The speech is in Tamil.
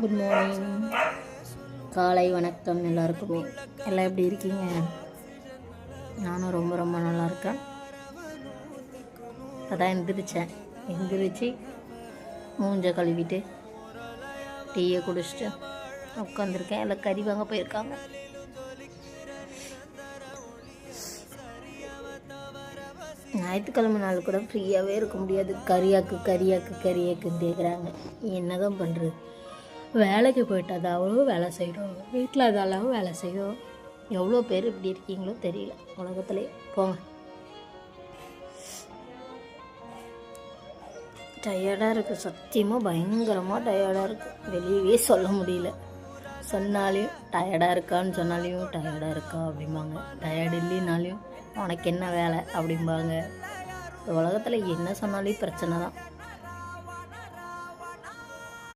குட் மார்னிங், காலை வணக்கம் எல்லாருக்குமே. எல்லாம் எப்படி இருக்கீங்க? நானும் ரொம்ப ரொம்ப நல்லா இருக்கேன். அதான் எந்திரிச்சு மூஞ்ச கழுவிட்டு டீயை குடிச்சிட்டு உட்காந்துருக்கேன். எல்லாம் கறி வாங்க போயிருக்காங்க. ஞாயிற்றுக்கிழமை நாள் கூட ஃப்ரீயாகவே இருக்க முடியாது. கறியாக்குன்னு கேட்குறாங்க. என்னதான் பண்ணுறது? வேலைக்கு போயிட்டு அதாவது வேலை செய்கிறோம், வீட்டில் அதாலும் வேலை செய்கிறோம். எவ்வளோ பேர் இப்படி இருக்கீங்களோ தெரியல உலகத்துலேயே. போங்க. டயர்டாக இருக்குது, சத்தியமாக பயங்கரமாக டயர்டாக இருக்குது. வெளியவே சொல்ல முடியல. சொன்னாலையும் டயர்டாக இருக்கான்னு சொன்னாலையும் டயர்டாக இருக்கா அப்படிம்பாங்க. டயர்டு இல்லைனாலையும் உனக்கு என்ன வேலை அப்படிம்பாங்க. உலகத்தில் என்ன சொன்னாலும் பிரச்சனை தான்.